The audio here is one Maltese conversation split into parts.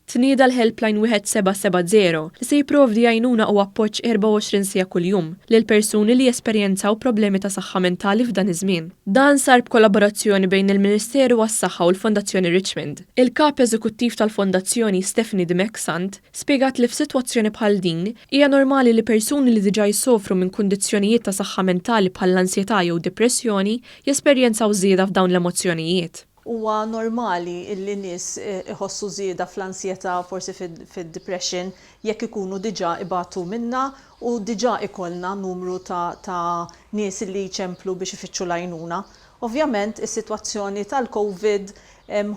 tnieda l-helpline 1770 li se jipprovdi għajnuna u appoġġ 24 sija kuljum lil persuni li jesperjenzaw problemi ta' saħħa mentali f'dan iż-żmien. Dan sar b'kollaborazzjoni bejn il-Ministeru għas-Saħħa u l-Fondazzjoni Richmond. Il-kap eżekuttiv tal-Fondazzjoni Stephanie Dimexant spjegat li f'sitwazzjoni bħal din hija normali li persuni li diġà jsofru minn kundizzjonijiet ta' saħħa mentali bħall-ansjetà jew depressjoni jesperjenzaw żieda f'dawn l-emozzjonijiet. Huwa normali illi nies iħossu żieda fl-ansjetà forsi fid-depression jekk ikunu diġà ibatu minna u diġà ikollna numru ta' nies li jċemplu biex ifittxu l-għajnuna. Ovvjament is-sitwazzjoni tal-COVID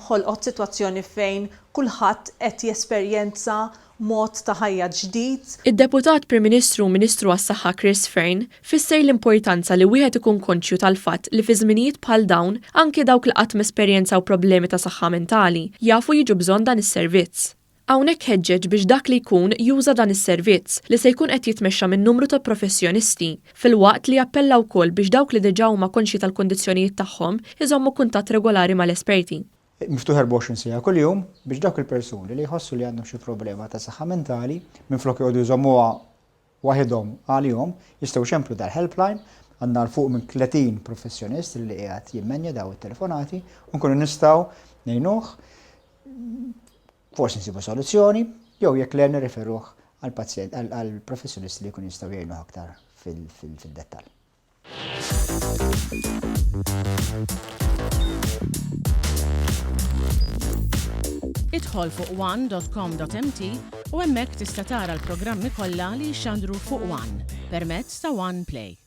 ħolqot sitwazzjoni fejn kulħadd qed jesperjenza mod ta' ħajja ġdid. Id-Deputat Prim Ministru u Ministru għas-Saħħa Chris Fearn fisser l-importanza li wieħed ikun konxju tal-fatt li fi żminijiet bħal dawn anke dawk li qatt mesperjenzaw problemi ta' saħħa mentali jafu jiġu bżonn dan is-servizz. Hawnhekk ħeġġeġ biex dak li jkun juża dan is-servizz li se jkun qed jitmexxa minn numru ta' professjonisti filwaqt li jappella wkoll biex dawk li diġà huma konxji tal-kundizzjonijiet tagħhom iżommu kuntatt regolari mal-esperti. Miftuħ 24 sija kuljum biex dawk il-persuni li jħossu li għandhom xi problema ta' saħħa mentali minflok jgħodu jżommuha waħedhom għalihom jistgħu xemplu dal-helpline għandna l fuq minn 30 professjonist li qiegħed jimmenja daw it-telefonati u nkunu nistgħu ngħinuh forsi nsibu soluzzjoni jew jekk le nirreferuh għall-pazjent għall-professjonisti li jkunu jistgħu jgħinuh aktar fil-dettall. Idħol fuq one.com.mt u hemmhekk tista' tara l-programmi kollha li jxandru fuq One permezz ta' One Play.